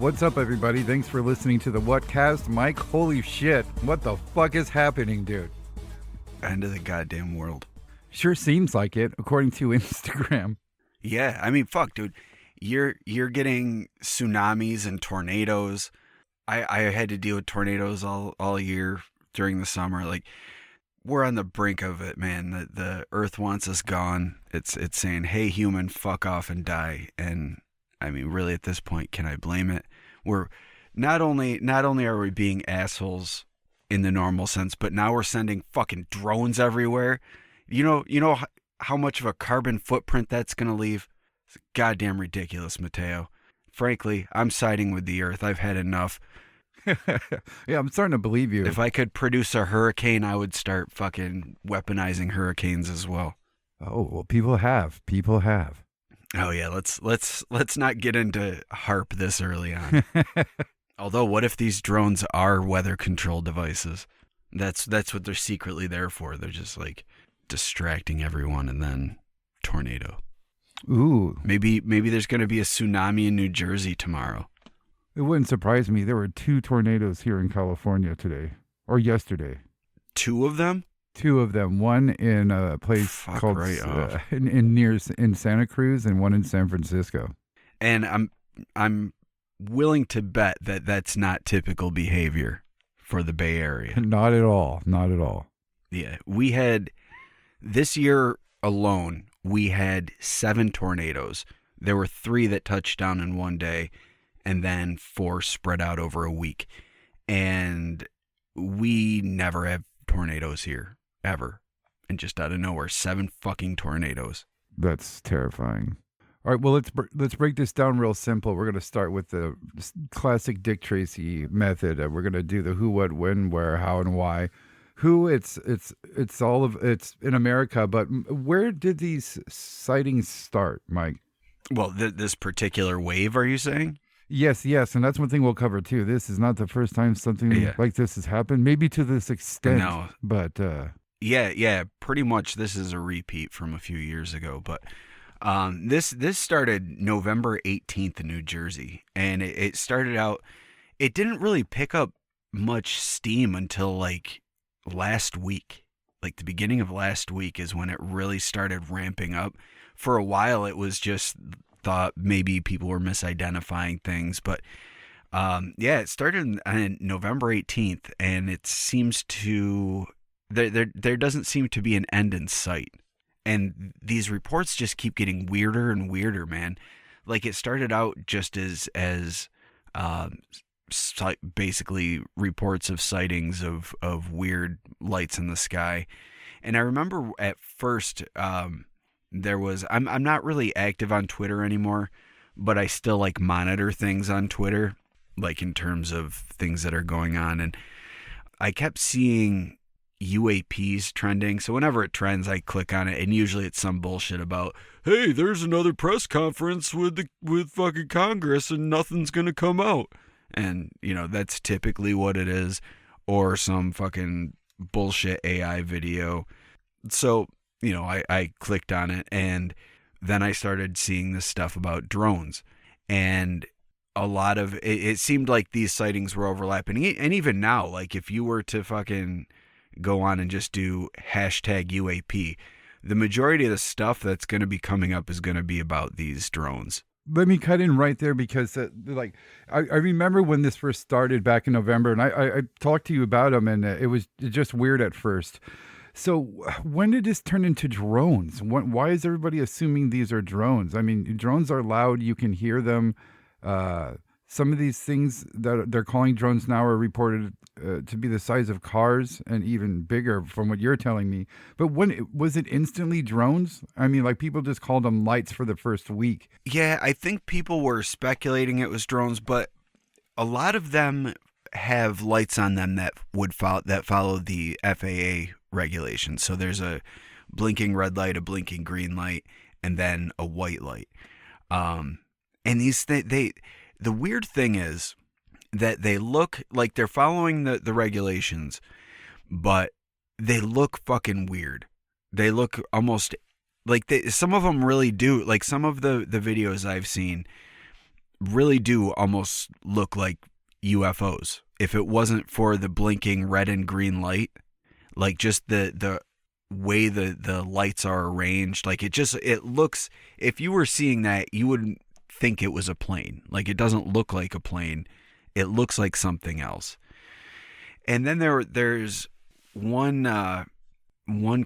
What's up, everybody? Thanks for listening to the Whatcast. Mike, holy shit. What the fuck is happening, dude? End of the goddamn world. Sure seems like it, according to Instagram. Yeah, I mean, fuck, dude. You're getting tsunamis and tornadoes. I had to deal with tornadoes all year during the summer. Like, we're on the brink of it, man. The Earth wants us gone. It's saying, hey, human, fuck off and die. And I mean, really, at this point, can I blame it? We're not only are we being assholes in the normal sense, but now we're sending fucking drones everywhere. You know how much of a carbon footprint that's gonna leave? It's goddamn ridiculous, Mateo. Frankly, I'm siding with the Earth. I've had enough. Yeah, I'm starting to believe you. If I could produce a hurricane, I would start fucking weaponizing hurricanes as well. Oh, well, people have. Oh yeah, let's not get into HARP this early on. Although, what if these drones are weather control devices? That's what they're secretly there for. They're just like distracting everyone, and then tornado. Ooh. Maybe there's going to be a tsunami in New Jersey tomorrow. It wouldn't surprise me. There were 2 tornadoes here in California today, or yesterday. 2 of them? 2 of them. One in a place called in Santa Cruz, and one in San Francisco. And I'm willing to bet that that's not typical behavior for the Bay Area. Not at all. Yeah, we had this year alone. We had 7 tornadoes. There were 3 that touched down in one day, and then 4 spread out over a week. And we never have tornadoes here, ever. And just out of nowhere, 7 fucking tornadoes. That's terrifying. All right, well, let's break this down real simple. We're going to start with the classic Dick Tracy method. We're going to do the who, what, when, where, how, and why. Who, it's in America, but where did these sightings start, Mike? Well, this particular wave, are you saying? Yes, and that's one thing we'll cover too. This is not the first time something like this has happened, maybe to this extent. No, but yeah, pretty much this is a repeat from a few years ago. But this started November 18th in New Jersey, and it started out. It didn't really pick up much steam until like last week. Like the beginning of last week is when it really started ramping up. For a while, it was just thought maybe people were misidentifying things, but it started on November 18th, and it seems to there doesn't seem to be an end in sight, and these reports just keep getting weirder and weirder, man. Like, it started out just as basically reports of sightings of weird lights in the sky, and I remember at first there was I'm not really active on Twitter anymore, but I still like monitor things on Twitter, like in terms of things that are going on, and I kept seeing UAPs trending. So whenever it trends, I click on it, and usually it's some bullshit about, hey, there's another press conference with fucking Congress and nothing's gonna come out. And that's typically what it is, or some fucking bullshit AI video. So I clicked on it, and then I started seeing this stuff about drones, and a lot of it seemed like these sightings were overlapping. And even now, like, if you were to fucking go on and just do hashtag UAP, the majority of the stuff that's going to be coming up is going to be about these drones. Let me cut in right there, because I remember when this first started back in November, and I talked to you about them, and it was just weird at first. So when did this turn into drones? Why is everybody assuming these are drones? I mean, drones are loud. You can hear them. Some of these things that they're calling drones now are reported to be the size of cars and even bigger from what you're telling me. But was it instantly drones? I mean, like, people just called them lights for the first week. Yeah, I think people were speculating it was drones, but a lot of them have lights on them that follow the FAA regulations. So there's a blinking red light, a blinking green light, and then a white light. And these the weird thing is that they look like they're following the regulations, but they look fucking weird. They look almost like some of them really do. Like, some of the videos I've seen really do almost look like UFOs. If it wasn't for the blinking red and green light, like just the way the lights are arranged, like it looks, if you were seeing that, you wouldn't think it was a plane. Like it doesn't look like a plane. It looks like something else. And then there's one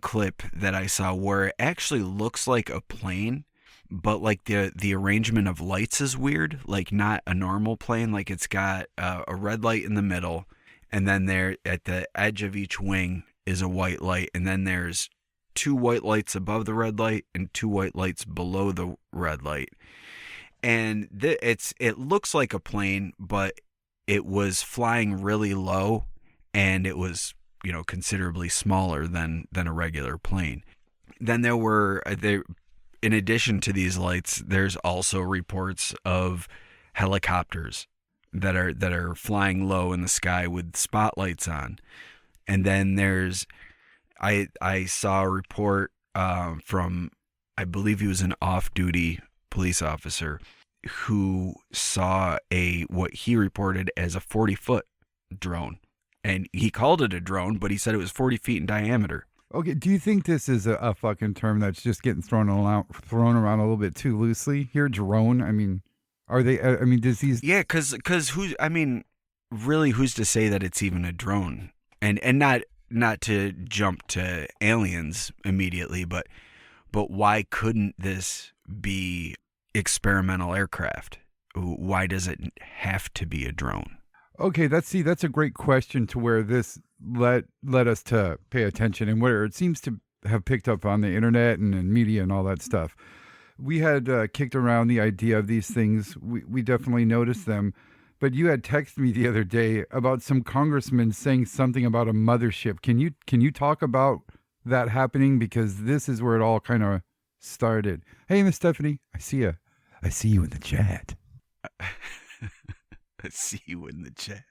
clip that I saw where it actually looks like a plane, but like the arrangement of lights is weird, like not a normal plane. Like it's got a red light in the middle, and then there at the edge of each wing is a white light, and then there's two white lights above the red light and two white lights below the red light. And it looks like a plane, but it was flying really low, and it was, considerably smaller than a regular plane. Then in addition to these lights, there's also reports of helicopters that are flying low in the sky with spotlights on. And then I saw a report from, I believe he was an off-duty police officer who saw what he reported as a 40-foot drone. And he called it a drone, but he said it was 40 feet in diameter. Okay, do you think this is a fucking term that's just getting thrown around a little bit too loosely here? Drone. I mean, are they? I mean, does these? Yeah, because who? I mean, really, who's to say that it's even a drone? And not to jump to aliens immediately, but why couldn't this be experimental aircraft? Why does it have to be a drone? Okay, that's a great question to where this led us to pay attention, and where it seems to have picked up on the internet and in media and all that stuff. We had kicked around the idea of these things. We definitely noticed them, but you had texted me the other day about some congressman saying something about a mothership. Can you talk about that happening, because this is where it all kind of started. Hey, Miss Stephanie, I see you in the chat. I see you in the chat.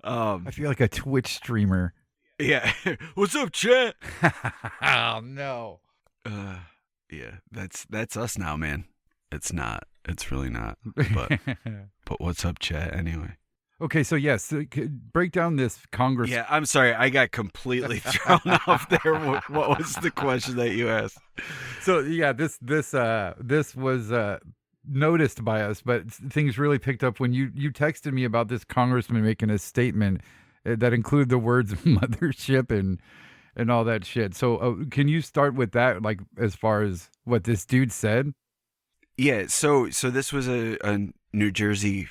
I feel like a Twitch streamer. Yeah. What's up, chat? Oh no. Yeah, that's us now, man. It's not. It's really not. But what's up, chat? Anyway. Okay, so yes, break down this Congress. Yeah, I'm sorry, I got completely thrown off there. What was the question that you asked? So yeah, this was noticed by us, but things really picked up when you texted me about this congressman making a statement that included the words mothership and all that shit. So can you start with that, like as far as what this dude said? Yeah, so this was a New Jersey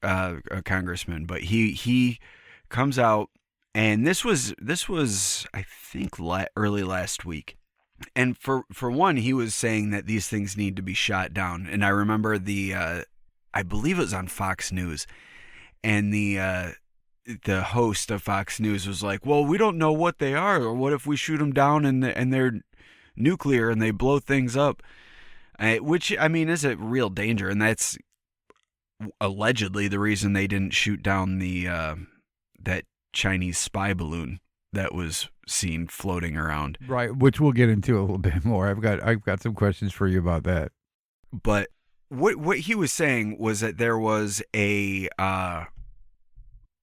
a congressman, but he comes out, and this was I think early last week. And for one, he was saying that these things need to be shot down. And I remember I believe it was on Fox News, and the host of Fox News was like, "Well, we don't know what they are, or what if we shoot them down and they're nuclear and they blow things up?" Which, I mean, is a real danger, and that's allegedly the reason they didn't shoot down the that Chinese spy balloon that was seen floating around. Right, which we'll get into a little bit more. I've got some questions for you about that. But what he was saying was that there was a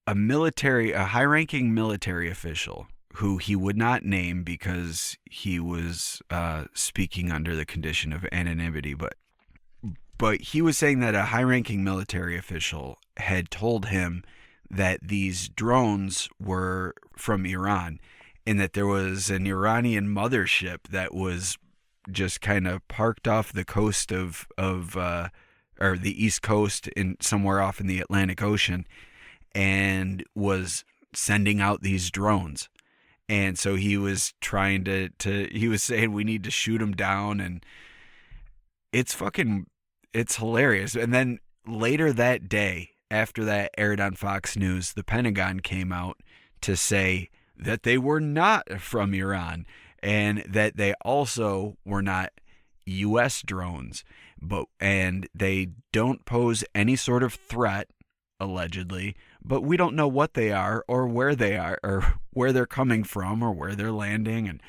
high-ranking military official who he would not name because he was speaking under the condition of anonymity, but he was saying that a high-ranking military official had told him that these drones were from Iran, and that there was an Iranian mothership that was just kind of parked off the coast of or the East Coast in somewhere off in the Atlantic Ocean, and was sending out these drones. And so he was trying he was saying we need to shoot them down, and it's hilarious. And then later that day, after that aired on Fox News, the Pentagon came out to say that they were not from Iran, and that they also were not U.S. drones, and they don't pose any sort of threat, allegedly, but we don't know what they are or where they are or where they're coming from or where they're landing. And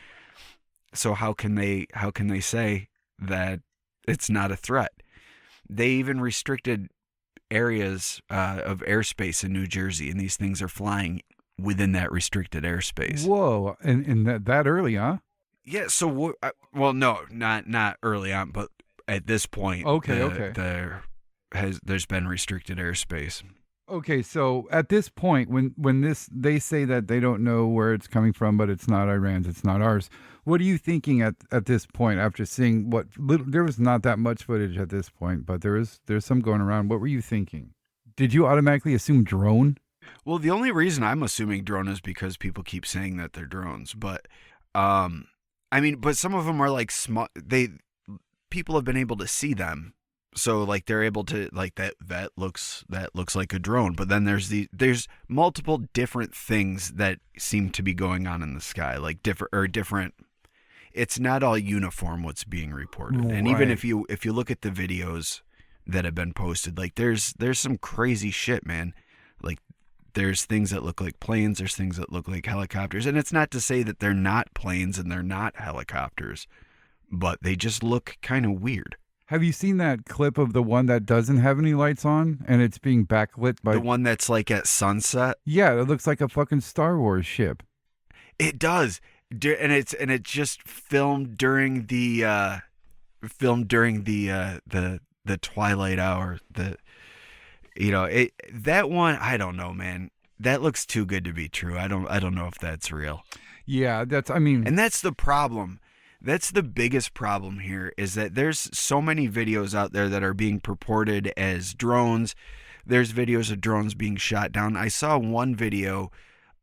so how can they say that it's not a threat? They even restricted areas of airspace in New Jersey, and these things are flying within that restricted airspace. Whoa, and that early, huh? Yeah. So, well, no, not early on, but at this point, Okay. there's been restricted airspace. Okay, so at this point, when this they say that they don't know where it's coming from, but it's not Iran's, it's not ours. What are you thinking at this point after seeing what little? There was not that much footage at this point, but there's some going around. What were you thinking? Did you automatically assume drone? Well, the only reason I'm assuming drone is because people keep saying that they're drones, but I mean, but some of them are like small. People have been able to see them, so like they're able to like that looks like a drone. But then there's multiple different things that seem to be going on in the sky, like different. It's not all uniform what's being reported, and even Right. if you look at the videos that have been posted, like there's some crazy shit, man. Like there's things that look like planes, there's things that look like helicopters, and it's not to say that they're not planes and they're not helicopters, but they just look kind of weird. Have you seen that clip of the one that doesn't have any lights on and it's being backlit by? The one that's like at sunset, Yeah, it looks like a fucking Star Wars ship. it does, and it's just filmed during the the twilight hour. That one, I don't know, man. That looks too good to be true. I don't know if that's real. Yeah, I mean, And that's the problem. That's the biggest problem here is that there's so many videos out there that are being purported as drones. There's videos of drones being shot down. I saw one video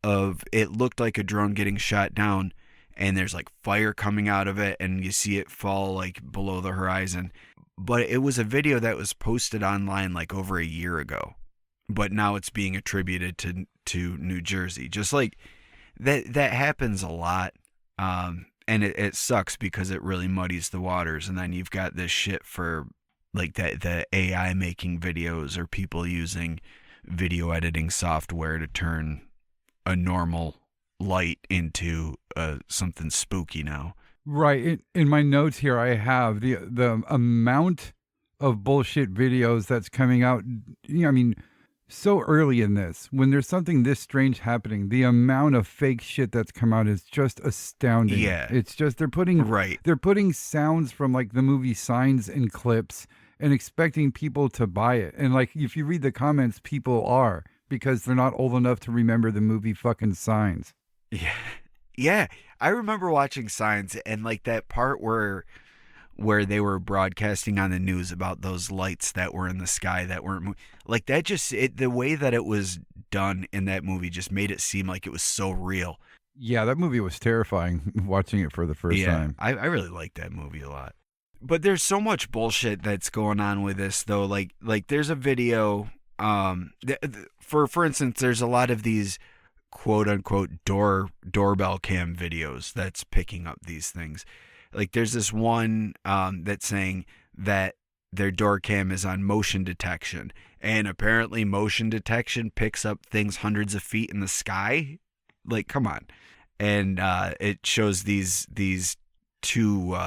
of it looked like a drone getting shot down, and there's like fire coming out of it and you see it fall like below the horizon. But it was a video that was posted online like over a year ago. But now it's being attributed to New Jersey. Just like that happens a lot. And it sucks because it really muddies the waters. And then you've got this shit for like the AI making videos or people using video editing software to turn a normal light into something spooky now. right. In my notes here, I have the amount of bullshit videos that's coming out. I mean, so early in this, when there's something this strange happening, the amount of fake shit that's come out is just astounding. Yeah. It's just Right. they're putting sounds from like the movie Signs in clips and expecting people to buy it. And like if you read the comments, people are because they're not old enough to remember the movie fucking Signs. Yeah. Yeah. I remember watching Signs and like that part where they were broadcasting on the news about those lights that were in the sky that weren't like that. The way that it was done in that movie just made it seem like it was so real. Yeah, that movie was terrifying watching it for the first time. I really like that movie a lot. But there's so much bullshit that's going on with this though. Like there's a video for instance, there's a lot of these quote unquote doorbell cam videos that's picking up these things. Like there's this one that's saying that their door cam is on motion detection, and apparently motion detection picks up things hundreds of feet in the sky. Like, come on. And it shows these two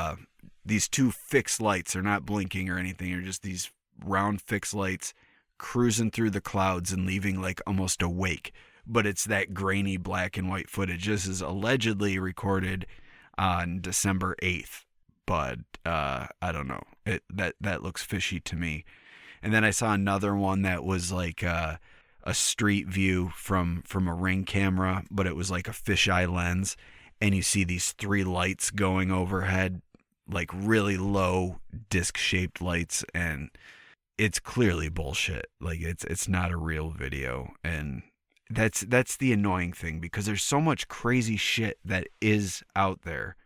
fixed lights. They're not blinking or anything. They're just these round fixed lights cruising through the clouds and leaving like almost a wake. But it's that grainy black and white footage. This is allegedly recorded on December 8th, but I don't know. That looks fishy to me. And then I saw another one that was like a street view from a Ring camera, but it was like a fisheye lens, and you see these three lights going overhead, like really low disc-shaped lights, and it's clearly bullshit. Like it's not a real video, and that's the annoying thing because there's so much crazy shit that is out there,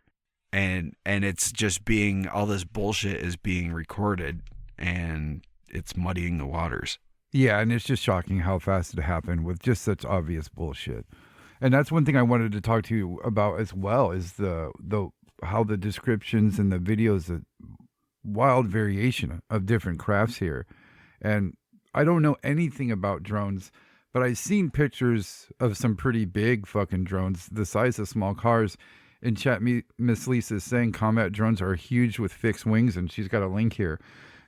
and it's just being all this bullshit is being recorded, and it's muddying the waters. Yeah, and it's just shocking how fast it happened with just such obvious bullshit. And that's one thing I wanted to talk to you about as well is the how the descriptions and the videos, the wild variation of different crafts here. And I don't know anything about drones, but I've seen pictures of some pretty big fucking drones, the size of small cars. In chat, Miss Lisa is saying combat drones are huge with fixed wings, and she's got a link here.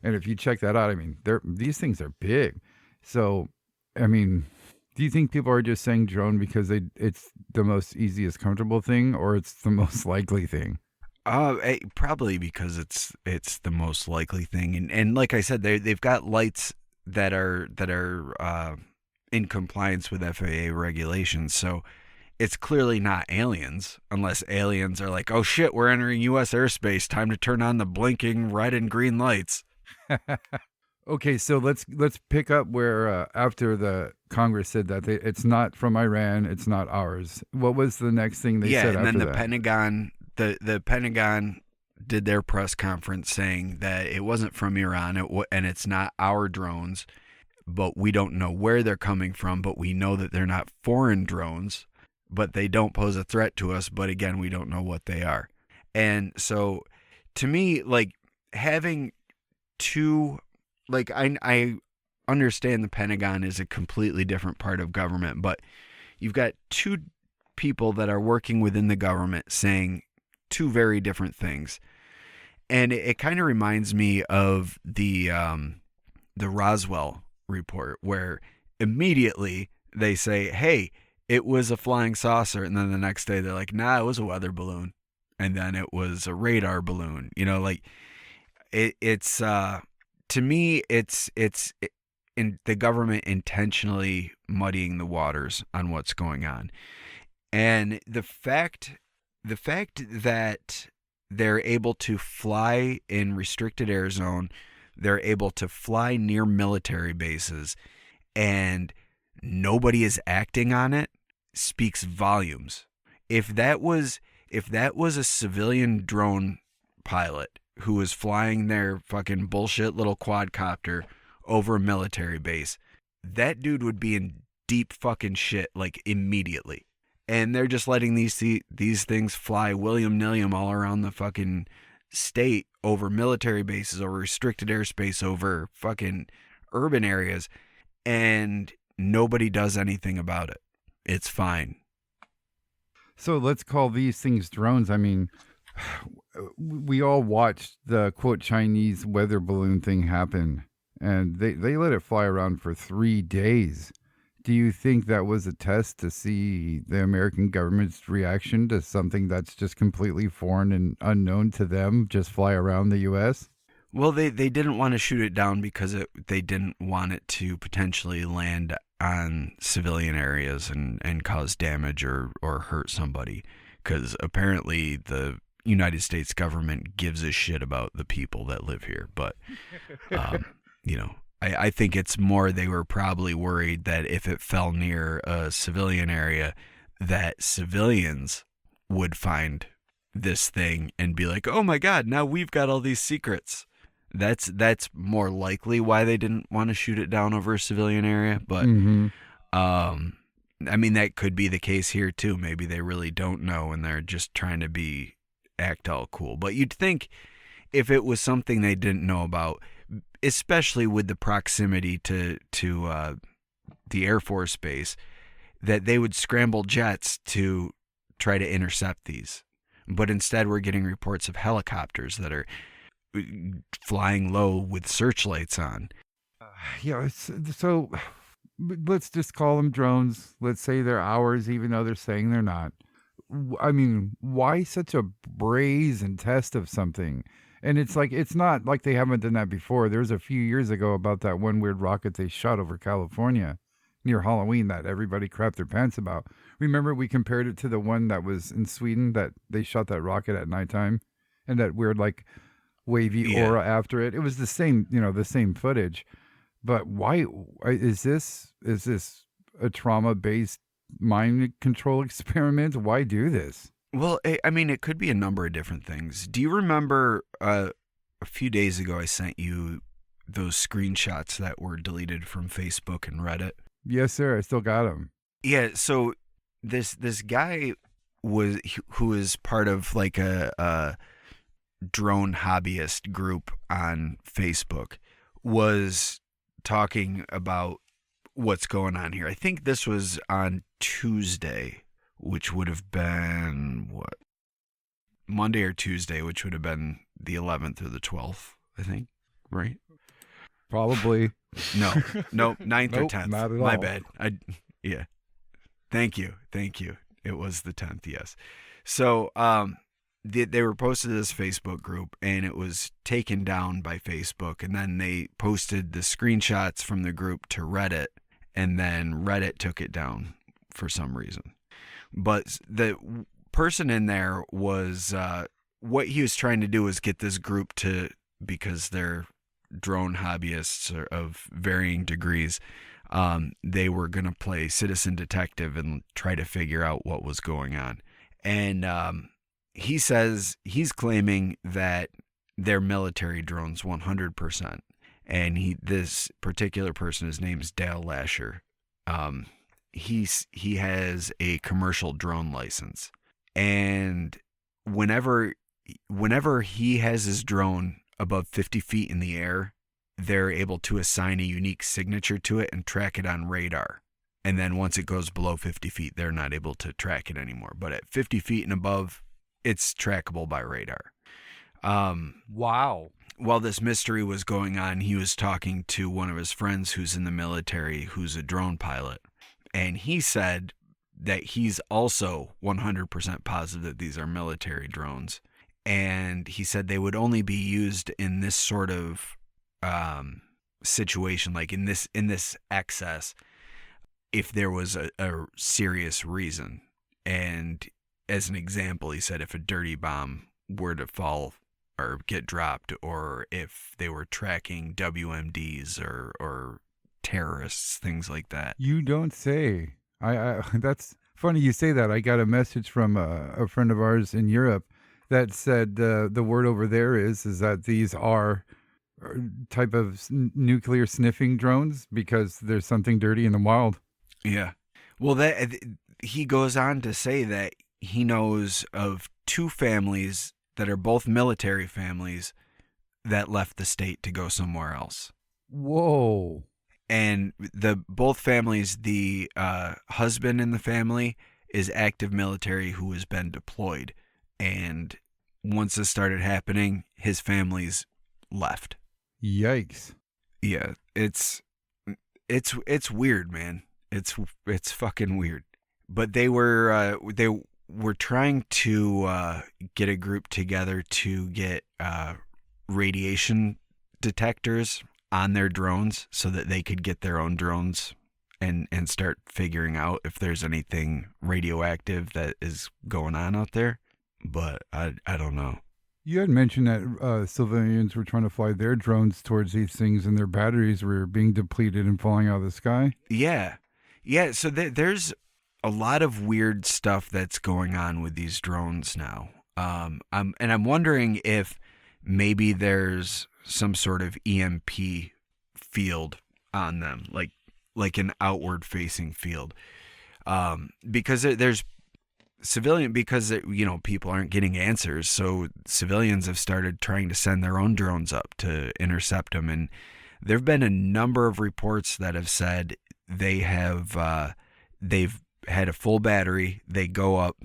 And if you check that out, I mean, these things are big. So, I mean, do you think people are just saying drone because it's the most easiest comfortable thing, or it's the most likely thing? Probably because it's the most likely thing, and like I said, they've got lights that are in compliance with FAA regulations, so it's clearly not aliens, unless aliens are like, oh shit, we're entering U.S. airspace, time to turn on the blinking red and green lights. Okay, so let's pick up where after the Congress said that it's not from Iran, it's not ours. What was the next thing they Yeah, said and then after the that? Pentagon, the Pentagon did their press conference saying that it wasn't from Iran, and it's not our drones, but we don't know where they're coming from, but we know that they're not foreign drones, but they don't pose a threat to us, but again, we don't know what they are. And so to me, like having two, like I understand the Pentagon is a completely different part of government, but you've got two people that are working within the government saying two very different things. And it kind of reminds me of the Roswell report, where immediately they say, "Hey, it was a flying saucer," and then the next day they're like, "Nah, it was a weather balloon," and then it was a radar balloon. Like it's to me, it's in the government intentionally muddying the waters on what's going on, and the fact that they're able to fly in restricted air zone, they're able to fly near military bases, and nobody is acting on it speaks volumes. If that was if that was a civilian drone pilot who was flying their fucking bullshit little quadcopter over a military base, that dude would be in deep fucking shit like immediately. And they're just letting these things fly william nilliam all around the fucking state, over military bases, over restricted airspace, over fucking urban areas, and nobody does anything about it. It's fine. So let's call these things drones. I mean, we all watched the quote Chinese weather balloon thing happen, and they let it fly around for 3 days. Do you think that was a test to see the American government's reaction to something that's just completely foreign and unknown to them just fly around the U.S.? Well, they didn't want to shoot it down because they didn't want it to potentially land on civilian areas and cause damage or hurt somebody. Because apparently the United States government gives a shit about the people that live here. But, um, I think it's more they were probably worried that if it fell near a civilian area, that civilians would find this thing and be like, oh my God, now we've got all these secrets. That's more likely why they didn't want to shoot it down over a civilian area. But Mm-hmm. um, I mean, that could be the case here too. Maybe they really don't know and they're just trying to act all cool. But you'd think if it was something they didn't know about, especially with the proximity to the Air Force base, that they would scramble jets to try to intercept these. But instead, we're getting reports of helicopters that are flying low with searchlights on. Yeah, so let's just call them drones. Let's say they're ours, even though they're saying they're not. I mean, why such a brazen test of something? And it's like, it's not like they haven't done that before. There was a few years ago about that one weird rocket they shot over California near Halloween that everybody crapped their pants about. Remember, we compared it to the one that was in Sweden that they shot that rocket at nighttime and that weird, like, wavy Yeah. aura after it. It was the same, the same footage. But why is this a trauma based mind control experiment? Why do this? Well, I mean, it could be a number of different things. Do you remember a few days ago I sent you those screenshots that were deleted from Facebook and Reddit? Yes, sir. I still got them. Yeah. So this guy who is part of like a drone hobbyist group on Facebook was talking about what's going on here. I think this was on Tuesday, which would have been what? Monday or Tuesday, which would have been the 11th or the 12th, I think, right? Probably. No, ninth or Nope, 10th. not at My all. bad. Yeah. Thank you. It was the 10th, yes. So, they were posted to this Facebook group, and it was taken down by Facebook, and then they posted the screenshots from the group to Reddit, and then Reddit took it down for some reason. But the person in there was, what he was trying to do was get this group to, because they're drone hobbyists of varying degrees, they were going to play citizen detective and try to figure out what was going on. And he says he's claiming that they're military drones 100%. And this particular person, his name's Dale Lasher. He has a commercial drone license, and whenever he has his drone above 50 feet in the air, they're able to assign a unique signature to it and track it on radar. And then once it goes below 50 feet, they're not able to track it anymore. But at 50 feet and above, it's trackable by radar. Wow. While this mystery was going on, he was talking to one of his friends who's in the military, who's a drone pilot. And he said that he's also 100% positive that these are military drones. And he said they would only be used in this sort of situation, like in this excess, if there was a serious reason. And as an example, he said if a dirty bomb were to fall or get dropped, or if they were tracking WMDs or terrorists, things like that. You don't say. I that's funny you say that. I got a message from a friend of ours in Europe that said the word over there is that these are type of nuclear sniffing drones because there's something dirty in the wild. Yeah. Well, that he goes on to say that he knows of two families that are both military families that left the state to go somewhere else. Whoa. And both families, the husband in the family is active military who has been deployed. And once this started happening, his family's left. Yikes. Yeah, it's weird, man. It's fucking weird. But they were trying to get a group together to get radiation detectors on their drones so that they could get their own drones and start figuring out if there's anything radioactive that is going on out there. But I don't know. You had mentioned that civilians were trying to fly their drones towards these things and their batteries were being depleted and falling out of the sky. Yeah. So there's a lot of weird stuff that's going on with these drones now. I'm wondering if maybe there's some sort of EMP field on them, like an outward facing field. Because there's civilian, because people aren't getting answers, so civilians have started trying to send their own drones up to intercept them. And there've been a number of reports that have said they've had a full battery, they go up,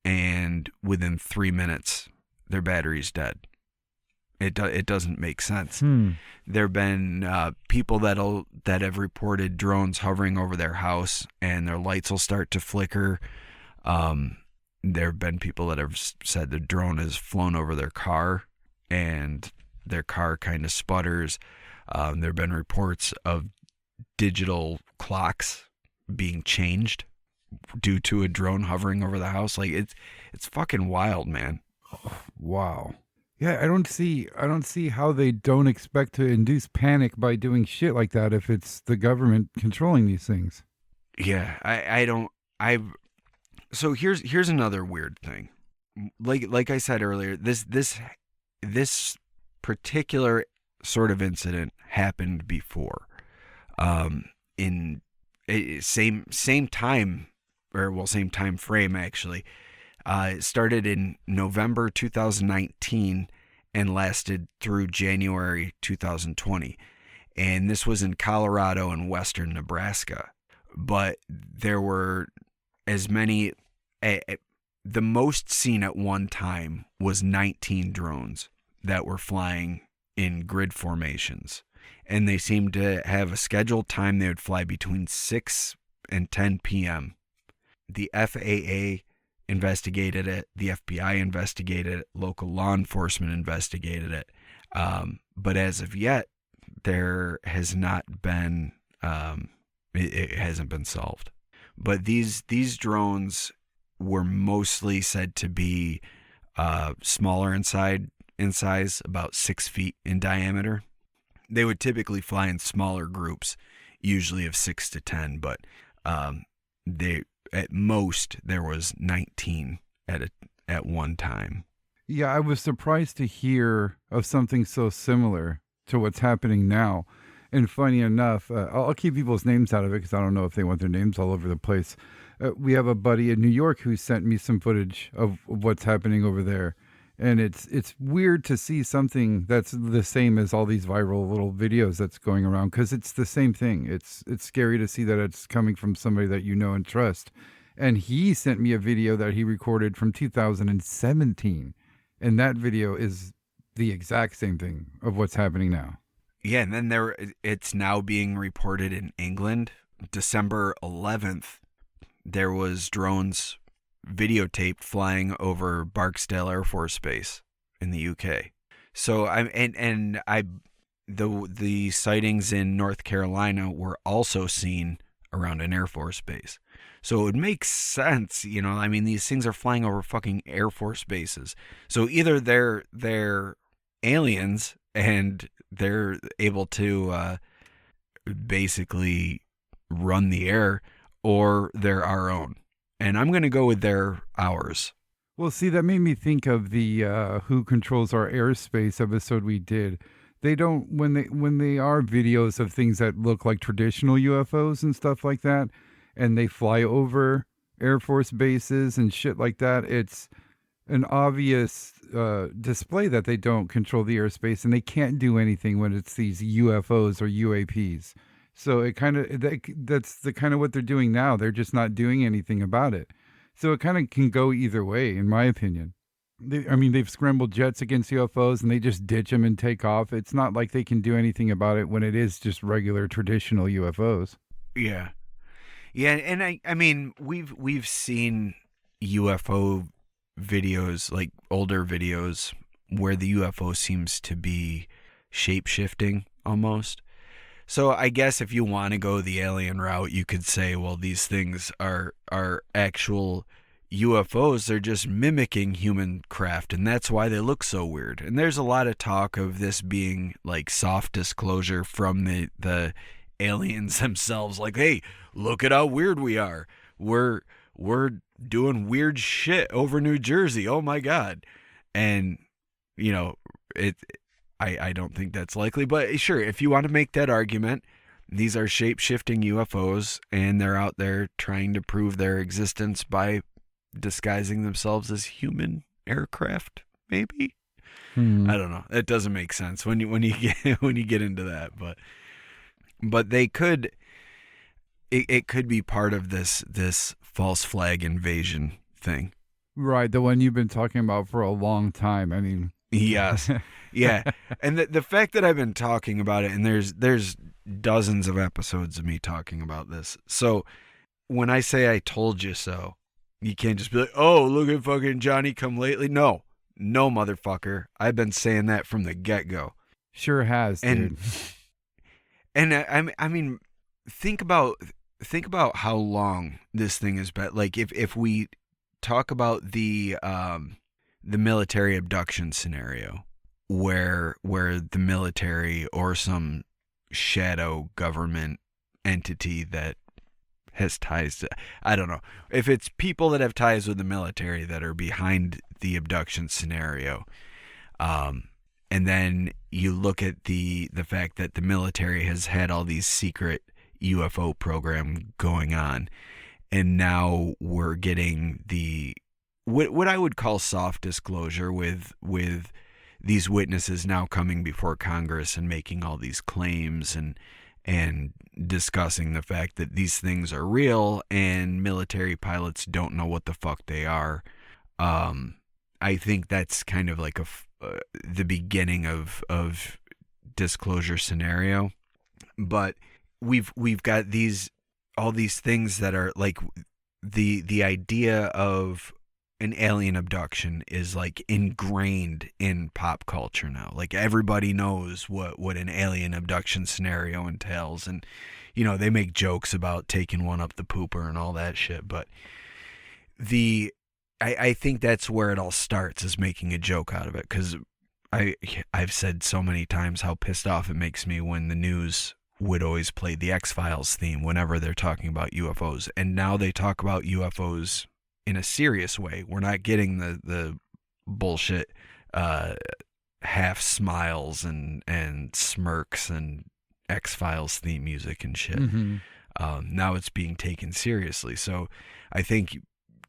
and within 3 minutes their battery's dead. It doesn't make sense. There have been people that have reported drones hovering over their house and their lights will start to flicker. There have been people that have said the drone has flown over their car and their car kind of sputters. There have been reports of digital clocks being changed due to a drone hovering over the house. Like it's fucking wild, man. Wow. Yeah, I don't see how they don't expect to induce panic by doing shit like that if it's the government controlling these things. Yeah, so here's another weird thing. Like I said earlier, this particular sort of incident happened before. In same time frame actually. It started in November 2019 and lasted through January 2020. And this was in Colorado and western Nebraska. But there were as many, the most seen at one time was 19 drones that were flying in grid formations. and they seemed to have a scheduled time they would fly between 6 and 10 p.m. The FAA investigated it, the FBI investigated it, local law enforcement investigated it, but as of yet, there has not been, it hasn't been solved. But these drones were mostly said to be smaller in size, about 6 feet in diameter. They would typically fly in smaller groups, usually of 6 to 10, but they at most there was 19 at one time. Yeah, I was surprised to hear of something so similar to what's happening now. And funny enough, I'll keep people's names out of it because I don't know if they want their names all over the place. We have a buddy in New York who sent me some footage of what's happening over there. And it's weird to see something that's the same as all these viral little videos that's going around because it's the same thing. It's scary to see that it's coming from somebody that you know and trust. And he sent me a video that he recorded from 2017. And that video is the exact same thing of what's happening now. Yeah, and then it's now being reported in England. December 11th, there was drones videotaped flying over Barksdale Air Force Base in the UK. So the sightings in North Carolina were also seen around an Air Force base. So it would make sense, I mean, these things are flying over fucking Air Force bases. So either they're aliens and they're able to basically run the air, or they're our own. And I'm going to go with they're ours. Well, see, that made me think of the Who Controls Our Airspace episode we did. They don't, when they are videos of things that look like traditional UFOs and stuff like that, and they fly over Air Force bases and shit like that, it's an obvious display that they don't control the airspace and they can't do anything when it's these UFOs or UAPs. So it kind of that's the kind of what they're doing now. They're just not doing anything about it. So it kind of can go either way, in my opinion. They've scrambled jets against UFOs and they just ditch them and take off. It's not like they can do anything about it when it is just regular traditional UFOs. Yeah, yeah, and I mean we've seen UFO videos, like older videos, where the UFO seems to be shape-shifting almost. So I guess if you want to go the alien route, you could say, well, these things are actual UFOs. They're just mimicking human craft, and that's why they look so weird. And there's a lot of talk of this being like soft disclosure from the aliens themselves, like, hey, look at how weird we are. We're doing weird shit over New Jersey. Oh my God. And I don't think that's likely, but sure, if you want to make that argument, these are shape-shifting UFOs and they're out there trying to prove their existence by disguising themselves as human aircraft, maybe. I don't know. It doesn't make sense when you get into that, but they could. It could be part of this false flag invasion thing. Right, the one you've been talking about for a long time. I mean, yes, yeah, and the fact that I've been talking about it, and there's dozens of episodes of me talking about this. So when I say I told you so, you can't just be like, oh, look at fucking Johnny come lately. No, motherfucker, I've been saying that from the get-go. Sure has, dude. And I mean, think about how long this thing has been. Like if we talk about the military abduction scenario, where the military or some shadow government entity that has ties to, I don't know, if it's people that have ties with the military that are behind the abduction scenario, and then you look at the fact that the military has had all these secret UFO program going on, and now we're getting the what I would call soft disclosure with these witnesses now coming before Congress and making all these claims and discussing the fact that these things are real and military pilots don't know what the fuck they are. I think that's kind of like the beginning of disclosure scenario, but we've got all these things that are like the idea of an alien abduction is like ingrained in pop culture now. Like everybody knows what an alien abduction scenario entails, and they make jokes about taking one up the pooper and all that shit, but I think that's where it all starts, is making a joke out of it, because I've said so many times how pissed off it makes me when the news would always play the X-Files theme whenever they're talking about UFOs, and now they talk about UFOs in a serious way. We're not getting the bullshit half smiles and smirks and X-Files theme music and shit. Mm-hmm. Now it's being taken seriously. So I think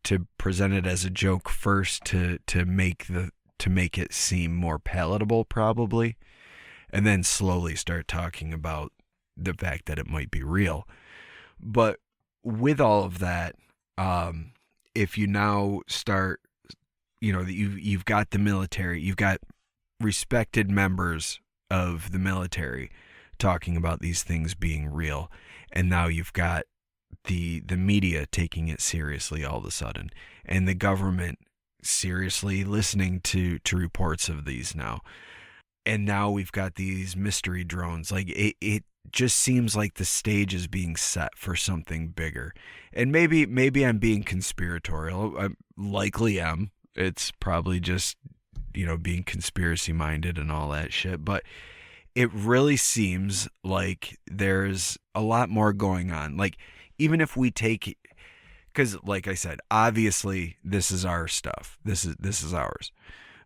to present it as a joke first, to make it seem more palatable, probably, and then slowly start talking about the fact that it might be real. But with all of that, if you now start, you've got the military, you've got respected members of the military talking about these things being real, and now you've got the media taking it seriously all of a sudden, and the government seriously listening to reports of these now. And now we've got these mystery drones. Like it just seems like the stage is being set for something bigger. And maybe I'm being conspiratorial. I likely am. It's probably just, being conspiracy minded and all that shit. But it really seems like there's a lot more going on. Like, even if we take, because like I said, obviously this is our stuff. This is ours.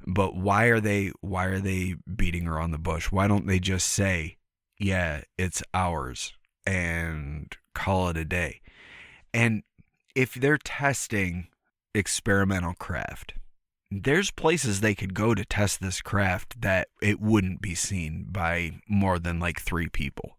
But why are they beating around the bush? Why don't they just say, yeah, it's ours, and call it a day? And if they're testing experimental craft, there's places they could go to test this craft that it wouldn't be seen by more than like 3 people.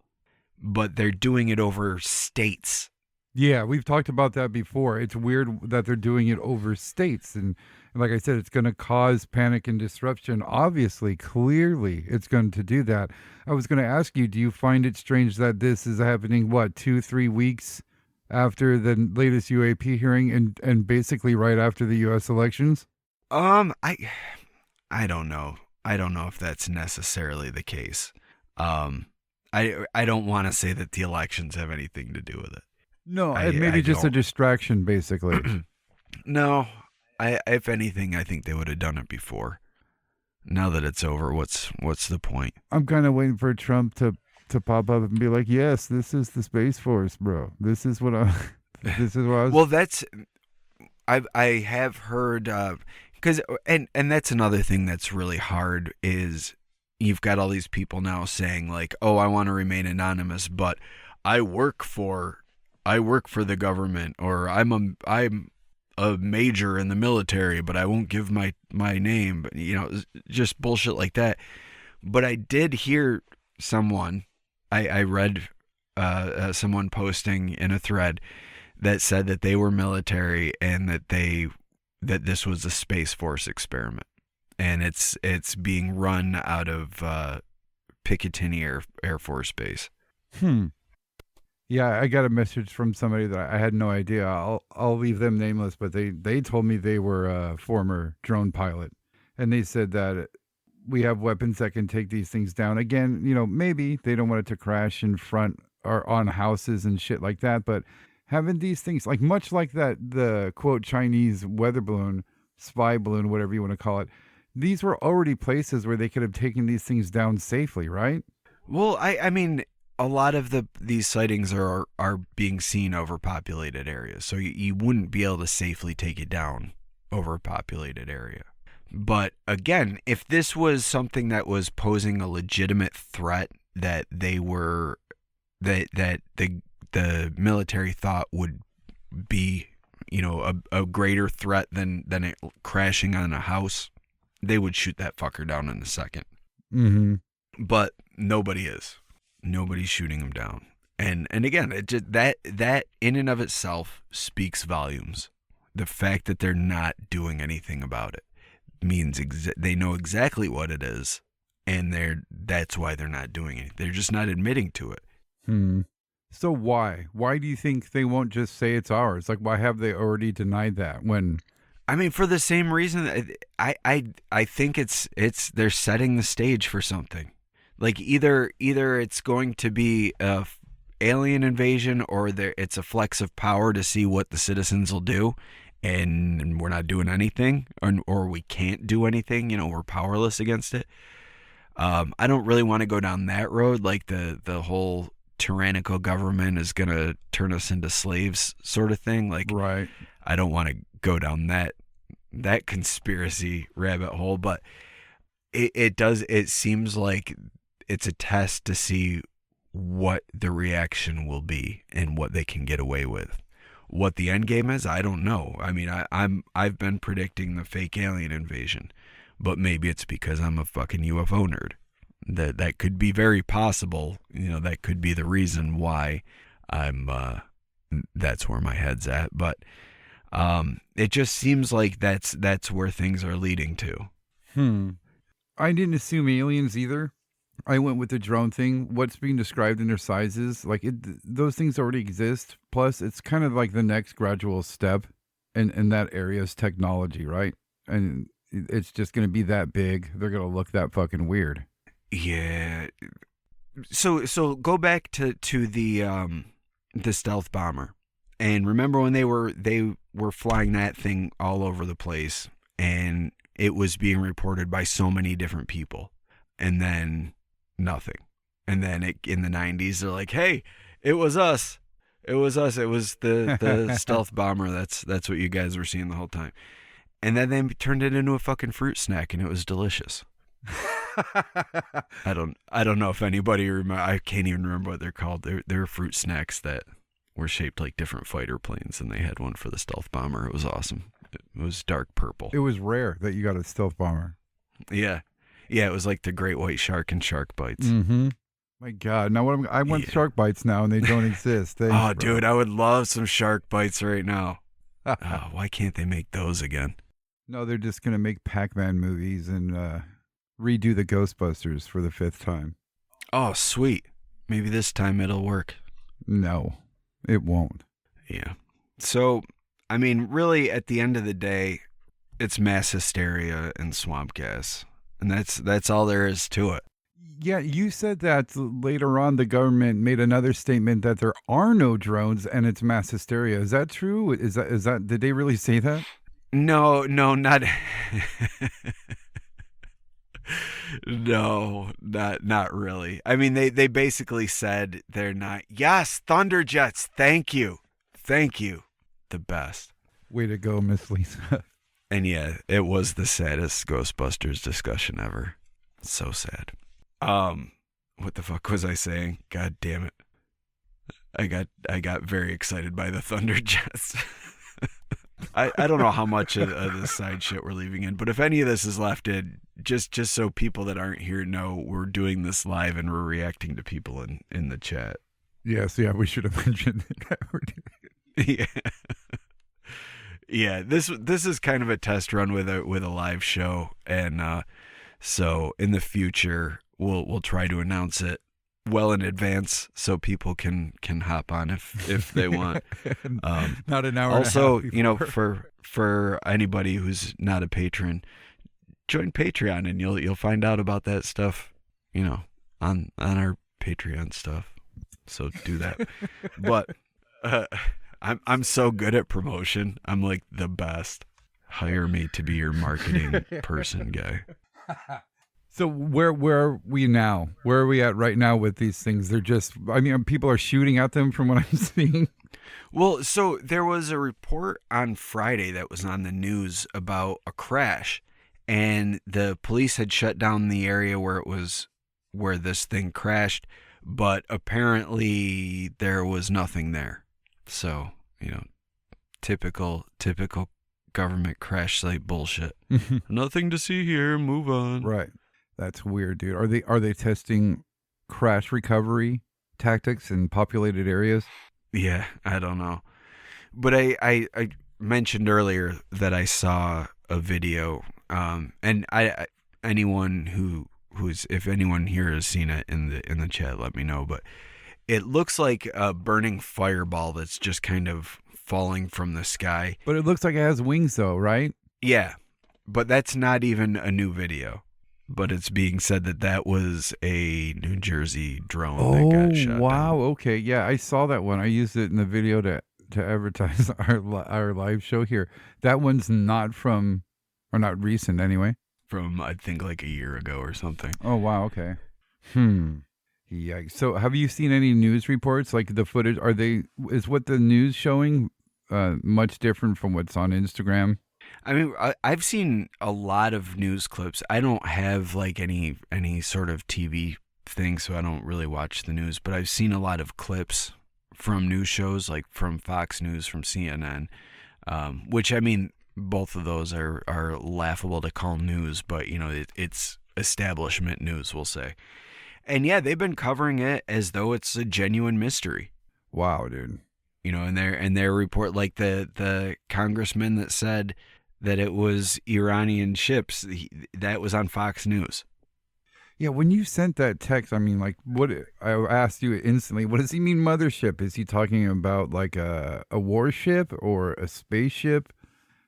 But they're doing it over states. Yeah, we've talked about that before. It's weird that they're doing it over states. And like I said, it's going to cause panic and disruption. Obviously, clearly, it's going to do that. I was going to ask you, do you find it strange that this is happening, 2-3 weeks after the latest UAP hearing and basically right after the U.S. elections? I don't know. I don't know if that's necessarily the case. I don't want to say that the elections have anything to do with it. No, maybe just a distraction, basically. No, if anything, I think they would have done it before. Now that it's over, what's the point? I'm kind of waiting for Trump to pop up and be like, "Yes, this is the Space Force, bro. This is what I was." Well, that's I have heard, because and that's another thing that's really hard, is you've got all these people now saying like, "Oh, I want to remain anonymous, but I work for the government," or I'm a major in the military, but I won't give my name, but just bullshit like that. But I did hear someone, I read someone posting in a thread that said that they were military and that this was a Space Force experiment, and it's being run out of Picatinny Air Force Base. Yeah, I got a message from somebody that I had no idea. I'll leave them nameless, but they told me they were a former drone pilot, and they said that we have weapons that can take these things down. Again, maybe they don't want it to crash in front or on houses and shit like that, but having these things, like much like the quote Chinese weather balloon, spy balloon, whatever you want to call it, these were already places where they could have taken these things down safely, right? Well, I mean, a lot of these sightings are being seen over populated areas, so you wouldn't be able to safely take it down over a populated area. But again, if this was something that was posing a legitimate threat that the military thought would be, a greater threat than it crashing on a house, they would shoot that fucker down in a second. Mm-hmm. But nobody is. Nobody's shooting them down. And again, that in and of itself speaks volumes. The fact that they're not doing anything about it means they know exactly what it is, and that's why they're not doing it. They're just not admitting to it. Hmm. So why? Why do you think they won't just say it's ours? Like, why have they already denied that when? I mean, for the same reason, I think it's they're setting the stage for something. Like either it's going to be a alien invasion, or it's a flex of power to see what the citizens will do, and we're not doing anything, or we can't do anything. We're powerless against it. I don't really want to go down that road, like the whole tyrannical government is going to turn us into slaves sort of thing. Like, Right. I don't want to go down that conspiracy rabbit hole, but it seems like it's a test to see what the reaction will be and what they can get away with. What the end game is, I don't know. I mean, I've been predicting the fake alien invasion, but maybe it's because I'm a fucking UFO nerd. That could be very possible. That could be the reason why that's where my head's at. But it just seems like that's where things are leading to. I didn't assume aliens either. I went with the drone thing. What's being described in their sizes, like those things already exist. Plus, it's kind of like the next gradual step in that area's technology, right? And it's just going to be that big. They're going to look that fucking weird. Yeah. So go back to the stealth bomber, and remember when they were flying that thing all over the place, and it was being reported by so many different people, and then nothing, and then in the 90s they're like, hey, it was us. It was the stealth bomber. That's what you guys were seeing the whole time, and then they turned it into a fucking fruit snack, and it was delicious. I don't know if anybody remember. I can't even remember what they're called. They're fruit snacks that were shaped like different fighter planes, and they had one for the stealth bomber. It was awesome. It was dark purple. It was rare that you got a stealth bomber. Yeah, it was like the great white shark and shark bites. Mm-hmm. My God, now I want shark bites now, and they don't exist. Thanks, bro. Dude, I would love some shark bites right now. Why can't they make those again? No, they're just gonna make Pac-Man movies and redo the Ghostbusters for the 5th time. Oh, sweet. Maybe this time it'll work. No, it won't. Yeah. So, I mean, really, at the end of the day, it's mass hysteria and swamp gas, and that's all there is to it. Yeah, you said that later on the government made another statement that there are no drones and it's mass hysteria. Is that true? Is that did they really say that? No, not No, not really. I mean, they basically said they're not. Yes, Thunderjets. Thank you. The best. Way to go, Miss Lisa. And yeah, it was the saddest Ghostbusters discussion ever. So sad. What the fuck was I saying? God damn it. I got very excited by the Thunderjets. I don't know how much of the side shit we're leaving in, but if any of this is left in, just so people that aren't here know, we're doing this live and we're reacting to people in the chat. Yes, yeah, we should have mentioned that we're doing it. Yeah. This is kind of a test run with a live show, and so in the future we'll try to announce it well in advance so people can hop on if they want. Not an hour. Also, and a half for anybody who's not a patron, join Patreon and you'll find out about that stuff, on our Patreon stuff. So do that. But I'm so good at promotion. I'm like the best. Hire me to be your marketing person, guy. So where are we now? Where are we at right now with these things? They're just, I mean, people are shooting at them from what I'm seeing. Well, so there was a report on Friday that was on the news about a crash, and the police had shut down the area where this thing crashed, but apparently there was nothing there. So, typical government crash site bullshit. Nothing to see here, move on. Right. That's weird, dude. Are they testing crash recovery tactics in populated areas? Yeah, I don't know. But I mentioned earlier that I saw a video, and anyone who who's, if anyone here has seen it in the chat, let me know. But it looks like a burning fireball that's just kind of falling from the sky. But it looks like it has wings, though, right? Yeah, but that's not even a new video. But it's being said that was a New Jersey drone that got shot wow. down. Okay. Yeah, I saw that one. I used it in the video to advertise our live show here. That one's not from, or not recent anyway. From, I think, like a year ago or something. Oh, wow. Okay. Yikes. So have you seen any news reports? Like the footage, is what the news showing much different from what's on Instagram? I mean, I've seen a lot of news clips. I don't have like any sort of TV thing, so I don't really watch the news, but I've seen a lot of clips from news shows, like from Fox News, from CNN, which, I mean, both of those are laughable to call news, but, you know, it's establishment news, we'll say. And yeah, they've been covering it as though it's a genuine mystery. Wow, dude. You know, and their report, like the congressman that said that it was Iranian ships, that was on Fox News. Yeah, when you sent that text, I mean, like, what I asked you instantly, what does he mean mothership? Is he talking about like a warship or a spaceship?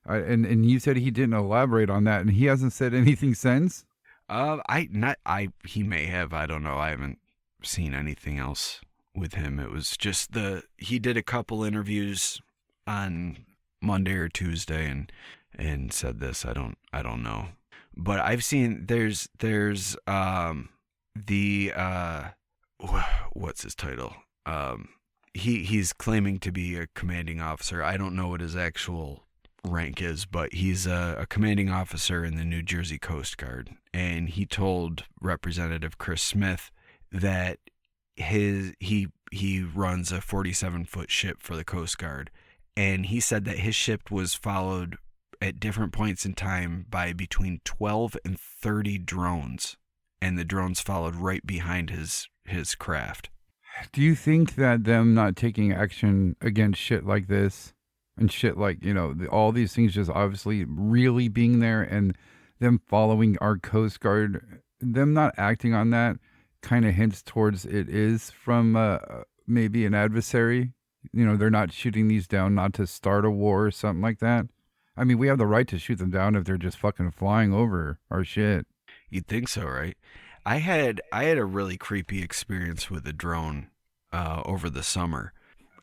And you said he didn't elaborate on that, and he hasn't said anything since? He may have, I don't know. I haven't seen anything else with him. It was just he did a couple interviews on Monday or Tuesday and said this. I don't know. But I've seen there's what's his title? He's claiming to be a commanding officer. I don't know what his actual rank is, but he's a commanding officer in the New Jersey Coast Guard, and he told Representative Chris Smith that he runs a 47-foot ship for the Coast Guard, and he said that his ship was followed at different points in time by between 12 and 30 drones, and the drones followed right behind his craft. Do you think that them not taking action against shit like this and shit like, you know, all these things just obviously really being there and them following our Coast Guard, them not acting on that kind of hints towards it is from maybe an adversary? You know, they're not shooting these down not to start a war or something like that. I mean, we have the right to shoot them down if they're just fucking flying over our shit. You'd think so, right? I had a really creepy experience with a drone over the summer.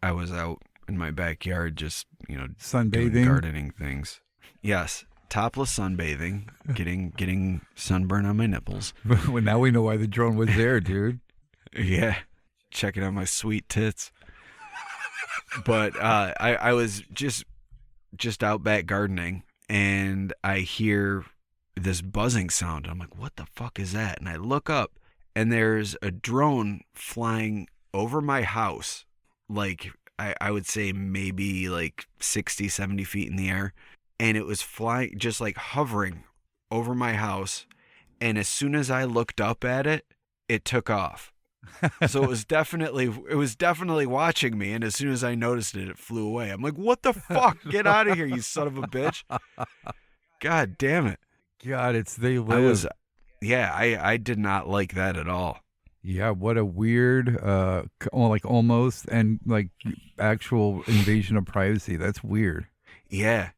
I was out in my backyard just, you know, Sunbathing? doing gardening things. Yes, topless sunbathing, getting sunburn on my nipples. Well, now we know why the drone was there, dude. Yeah, checking out my sweet tits. But I was just out back gardening, and I hear this buzzing sound. I'm like, what the fuck is that? And I look up, and there's a drone flying over my house, like I would say maybe like 60, 70 feet in the air. And it was flying, just like hovering over my house. And as soon as I looked up at it, it took off. So it was definitely watching me. And as soon as I noticed it, it flew away. I'm like, what the fuck? Get out of here, you son of a bitch. God damn it. God, they live. I did not like that at all. Yeah, what a weird, like almost and like actual invasion of privacy. That's weird. Yeah,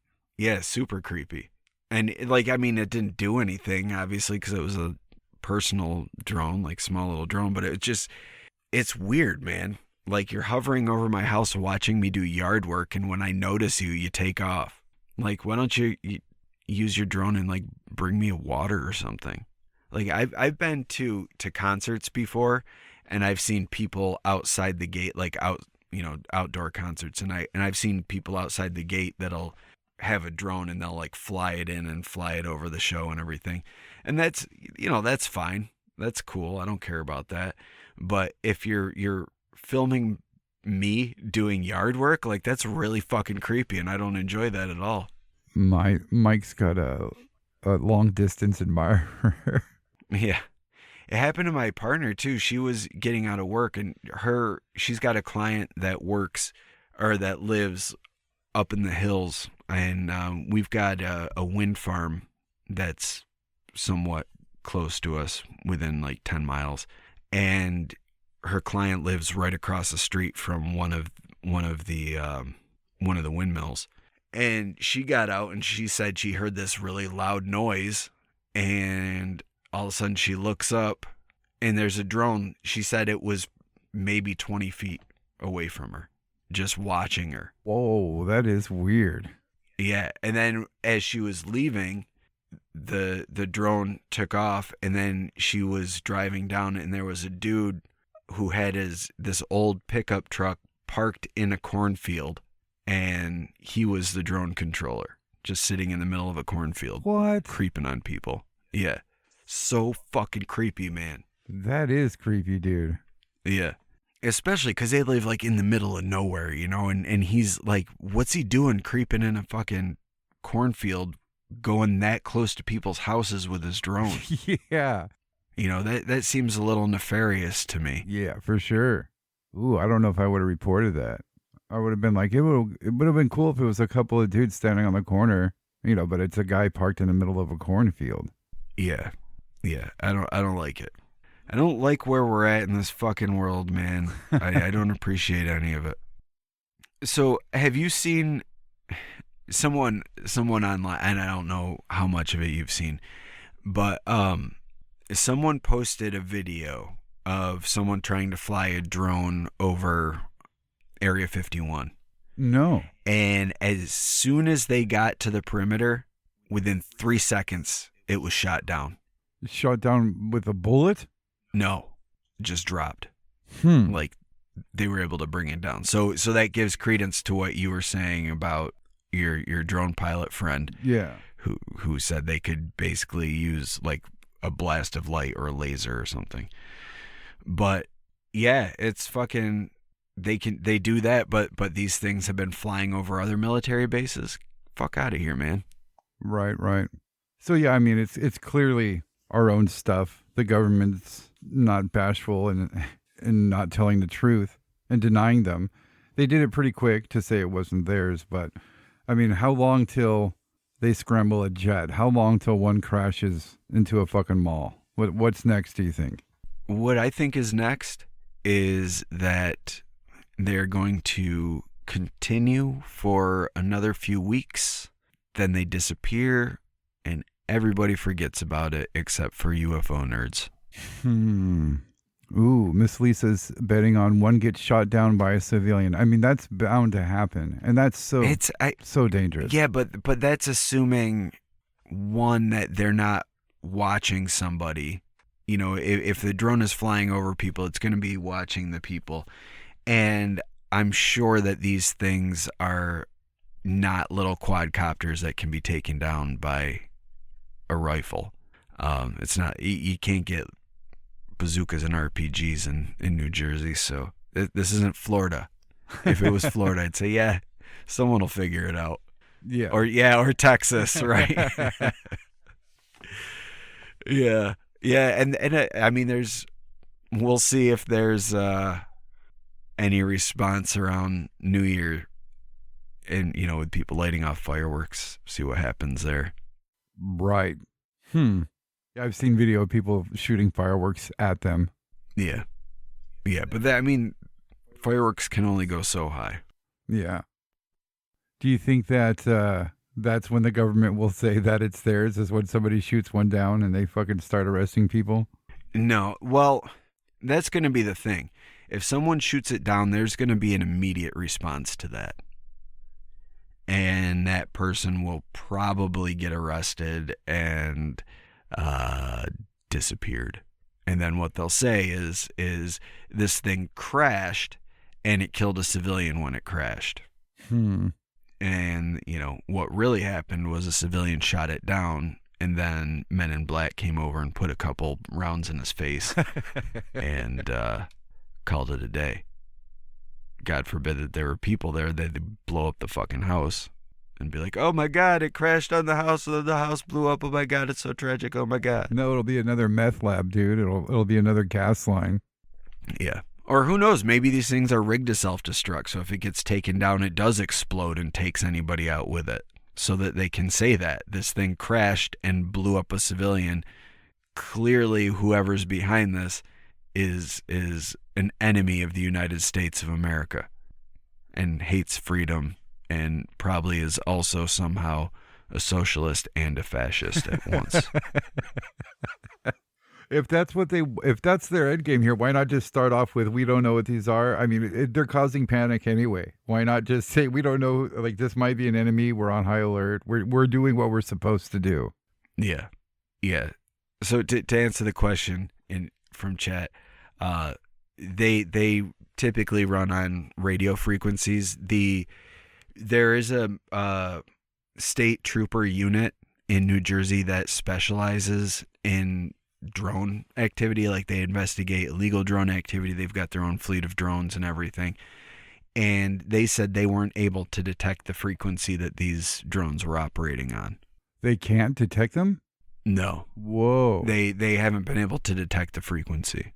super creepy. And like, I mean, it didn't do anything, obviously, because it was a personal drone, like small little drone, but it's weird, man. Like, you're hovering over my house watching me do yard work, and when I notice you, you take off. Like, why don't you use your drone and like bring me a water or something? Like, I've been to concerts before, and I've seen people outside the gate, like outdoor concerts, and I've seen people outside the gate that'll have a drone and they'll like fly it in and fly it over the show and everything. And that's, that's fine. That's cool. I don't care about that. But if you're filming me doing yard work, like, that's really fucking creepy, and I don't enjoy that at all. Mike's got a long distance admirer. Yeah. It happened to my partner too. She was getting out of work, and she's got a client that lives up in the hills, and we've got a wind farm that's somewhat close to us, within like 10 miles. And her client lives right across the street from one of the windmills. And she got out and she said she heard this really loud noise, and all of a sudden she looks up and there's a drone. She said it was maybe 20 feet away from her, just watching her. Whoa, that is weird. Yeah, and then as she was leaving, the drone took off, and then she was driving down, and there was a dude who had this old pickup truck parked in a cornfield, and he was the drone controller, just sitting in the middle of a cornfield. What? Creeping on people. Yeah. So fucking creepy, man. That is creepy, dude. Yeah. Especially because they live like in the middle of nowhere, you know, and he's like, what's he doing creeping in a fucking cornfield, going that close to people's houses with his drone? Yeah. You know, that seems a little nefarious to me. Yeah, for sure. Ooh, I don't know if I would have reported that. I would have been like, it would have been cool if it was a couple of dudes standing on the corner, you know, but it's a guy parked in the middle of a cornfield. Yeah. Yeah. I don't like it. I don't like where we're at in this fucking world, man. I don't appreciate any of it. So, have you seen someone online, and I don't know how much of it you've seen, but someone posted a video of someone trying to fly a drone over Area 51. No. And as soon as they got to the perimeter, within 3 seconds, it was shot down. Shot down with a bullet? No, just dropped. Like, they were able to bring it down. So that gives credence to what you were saying about your drone pilot friend. Yeah. Who said they could basically use like a blast of light or a laser or something. But yeah, it's fucking, they do that, but these things have been flying over other military bases. Fuck out of here, man. Right. So yeah, I mean, it's clearly our own stuff. The government's not bashful and not telling the truth and denying them. They did it pretty quick to say it wasn't theirs, but I mean, how long till they scramble a jet? How long till one crashes into a fucking mall? What's next, do you think? What I think is next is that they're going to continue for another few weeks, then they disappear, and everybody forgets about it except for UFO nerds. Ooh, Miss Lisa's betting on one gets shot down by a civilian. I mean, that's bound to happen, and that's so dangerous. Yeah, but that's assuming, one, that they're not watching somebody. You know, if the drone is flying over people, it's going to be watching the people. And I'm sure that these things are not little quadcopters that can be taken down by a rifle. It's not, you can't get bazookas and RPGs in New Jersey, so this isn't Florida. If it was Florida, I'd say, yeah, someone will figure it out. Yeah. Or Texas, right? Yeah. Yeah, and I mean, we'll see if there's any response around New Year, and you know, with people lighting off fireworks, see what happens there. Right. I've seen video of people shooting fireworks at them. Yeah, but I mean, fireworks can only go so high. Yeah. Do you think that that's when the government will say that it's theirs, is when somebody shoots one down and they fucking start arresting people? No. Well, that's going to be the thing. If someone shoots it down, there's going to be an immediate response to that. And that person will probably get arrested and disappeared. And then what they'll say is this thing crashed and it killed a civilian when it crashed. And, you know, what really happened was a civilian shot it down, and then Men in Black came over and put a couple rounds in his face and called it a day. God forbid that there were people there, they'd blow up the fucking house and be like, oh my God, it crashed on the house, and the house blew up. Oh my God, it's so tragic. Oh my God. No, it'll be another meth lab, dude. It'll be another gas line. Yeah. Or who knows, maybe these things are rigged to self-destruct, so if it gets taken down, it does explode and takes anybody out with it, so that they can say that this thing crashed and blew up a civilian, clearly whoever's behind this is an enemy of the United States of America and hates freedom and probably is also somehow a socialist and a fascist at once. If that's their end game here, why not just start off with we don't know what these are? I mean, they're causing panic anyway. Why not just say we don't know? Like this might be an enemy. We're on high alert. We're doing what we're supposed to do. Yeah, yeah. So to answer the question from chat, they typically run on radio frequencies. There is a state trooper unit in New Jersey that specializes in drone activity. Like they investigate illegal drone activity. They've got their own fleet of drones and everything. And they said they weren't able to detect the frequency that these drones were operating on. They can't detect them? No. Whoa. They haven't been able to detect the frequency.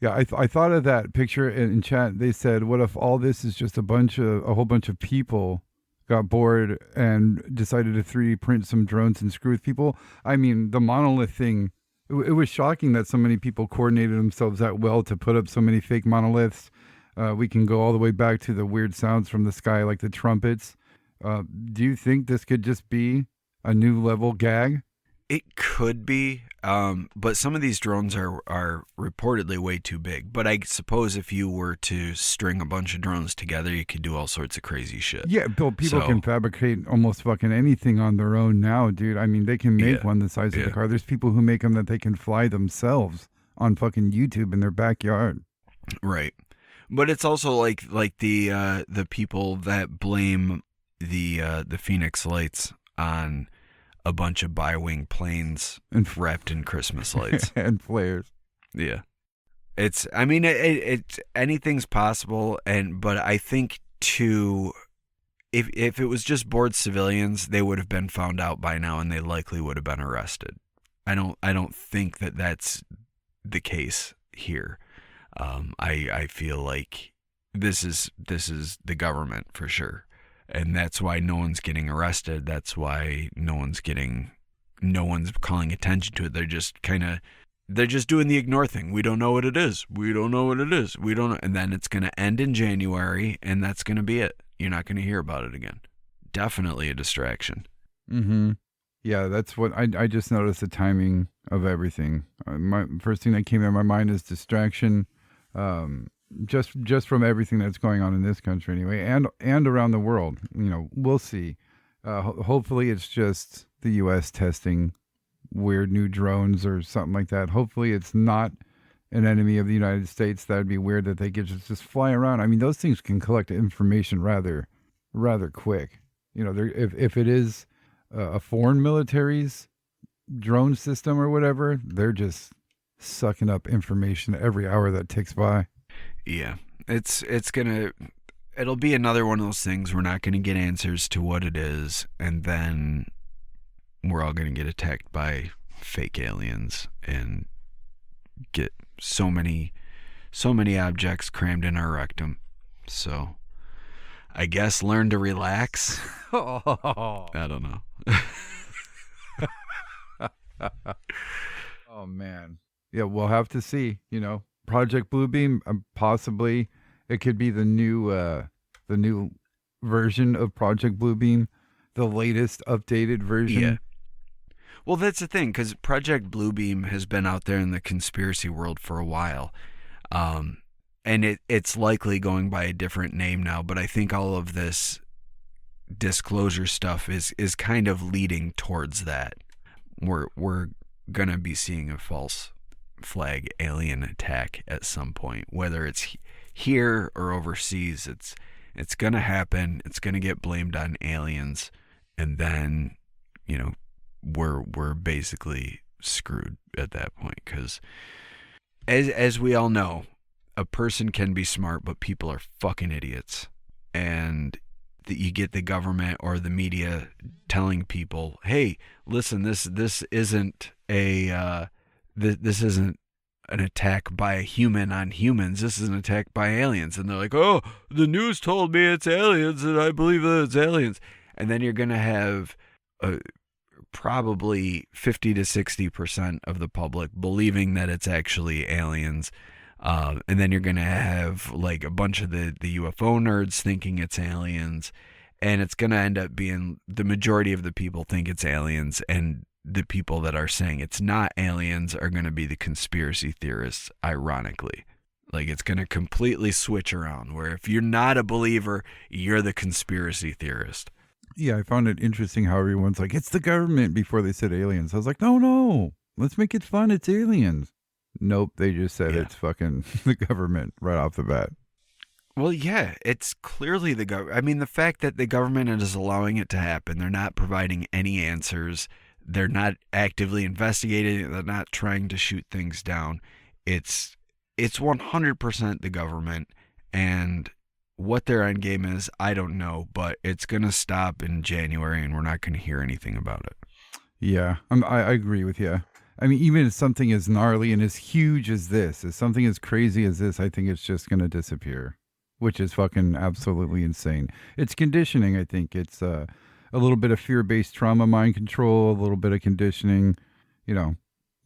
Yeah, I thought of that picture in chat. They said, what if all this is just a whole bunch of people got bored and decided to 3D print some drones and screw with people? I mean, the monolith thing, it was shocking that so many people coordinated themselves that well to put up so many fake monoliths. We can go all the way back to the weird sounds from the sky, like the trumpets. Do you think this could just be a new level gag? It could be, but some of these drones are reportedly way too big. But I suppose if you were to string a bunch of drones together, you could do all sorts of crazy shit. Yeah, Bill, people can fabricate almost fucking anything on their own now, dude. I mean, they can make one the size of the car. There's people who make them that they can fly themselves on fucking YouTube in their backyard. Right. But it's also like the people that blame the Phoenix Lights on a bunch of bi-wing planes and wrapped in Christmas lights and flares. Yeah, it's anything's possible, but I think too, if it was just bored civilians, they would have been found out by now, and they likely would have been arrested. I don't think that that's the case here. I feel like this is the government for sure. And that's why no one's getting arrested. That's why no one's calling attention to it. They're just doing the ignore thing. We don't know what it is. We don't know what it is. We don't know. And then it's going to end in January, and that's going to be it. You're not going to hear about it again. Definitely a distraction. Mm-hmm. Yeah, that's what I just noticed the timing of everything. My first thing that came to my mind is distraction. Just from everything that's going on in this country anyway, and around the world. You know, we'll see. Hopefully it's just the U.S. testing weird new drones or something like that. Hopefully it's not an enemy of the United States. That'd be weird that they could just fly around. I mean, those things can collect information rather quick. You know, if it is a foreign military's drone system or whatever, they're just sucking up information every hour that ticks by. Yeah, it'll be another one of those things. We're not going to get answers to what it is, and then we're all going to get attacked by fake aliens and get so many objects crammed in our rectum. So I guess learn to relax. I don't know. Oh man. Yeah, we'll have to see, you know. Project Bluebeam, possibly it could be the new version of Project Bluebeam, the latest updated version. Yeah. Well, that's the thing, because Project Bluebeam has been out there in the conspiracy world for a while, and it's likely going by a different name now. But I think all of this disclosure stuff is kind of leading towards that. We're gonna be seeing a false flag alien attack at some point, whether it's here or overseas. It's gonna happen. It's gonna get blamed on aliens, and then we're basically screwed at that point, because as we all know, a person can be smart, but people are fucking idiots. And you get the government or the media telling people, hey, listen, this isn't this isn't an attack by a human on humans. This is an attack by aliens. And they're like, oh, the news told me it's aliens, and I believe that it's aliens. And then you're going to have probably 50 to 60% of the public believing that it's actually aliens. And then you're going to have like a bunch of the UFO nerds thinking it's aliens. And it's going to end up being the majority of the people think it's aliens. And the people that are saying it's not aliens are going to be the conspiracy theorists, ironically. Like, it's going to completely switch around, where if you're not a believer, you're the conspiracy theorist. Yeah, I found it interesting how everyone's like, it's the government before they said aliens. I was like, no, let's make it fun. It's aliens. Nope, they just said it's fucking the government right off the bat. Well, yeah, it's clearly the government. I mean, the fact that the government is allowing it to happen, they're not providing any answers. They're not actively investigating. They're not trying to shoot things down. It's 100% the government, and what their end game is, I don't know, but it's going to stop in January, and we're not going to hear anything about it. Yeah, I agree with you. I mean, even if something as gnarly and as huge as this, as something as crazy as this, I think it's just going to disappear, which is fucking absolutely insane. It's conditioning, I think. It's a little bit of fear-based trauma, mind control, a little bit of conditioning. You know,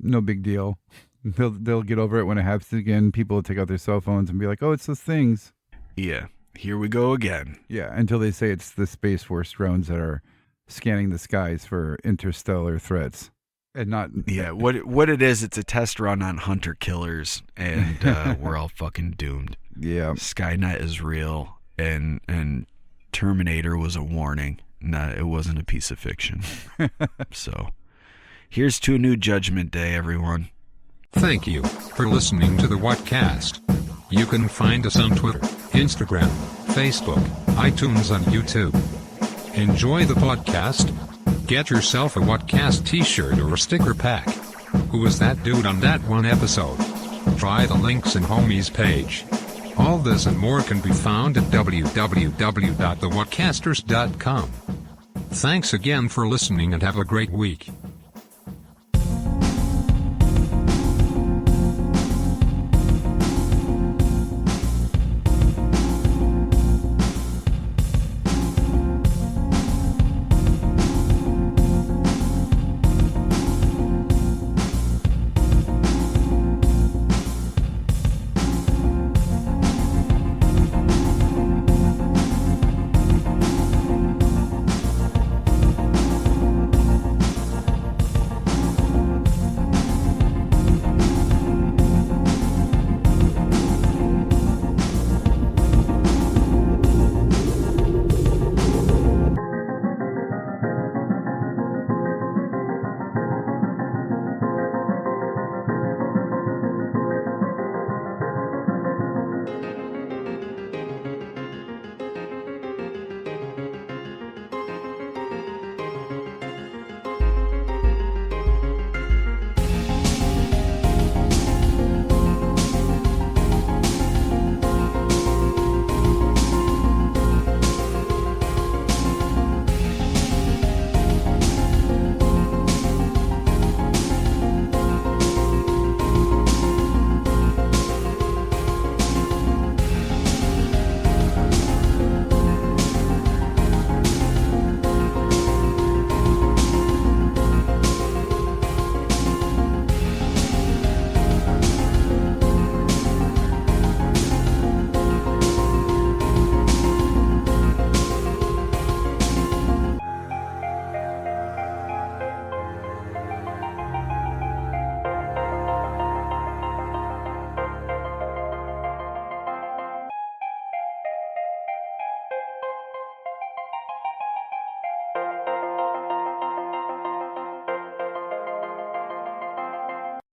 no big deal. They'll get over it when it happens again. People will take out their cell phones and be like, oh, it's those things. Yeah, here we go again. Yeah, until they say it's the Space Force drones that are scanning the skies for interstellar threats. And not... Yeah, what it is, it's a test run on hunter-killers, and we're all fucking doomed. Yeah. Skynet is real, and Terminator was a warning. It wasn't a piece of fiction. So, here's to a new Judgment Day, everyone. Thank you for listening to the Whatcast. You can find us on Twitter, Instagram, Facebook, iTunes, and YouTube. Enjoy the podcast. Get yourself a Whatcast t-shirt or a sticker pack. Who was that dude on that one episode? Try the links in Homie's page. All this and more can be found at www.thewhatcasters.com. Thanks again for listening and have a great week.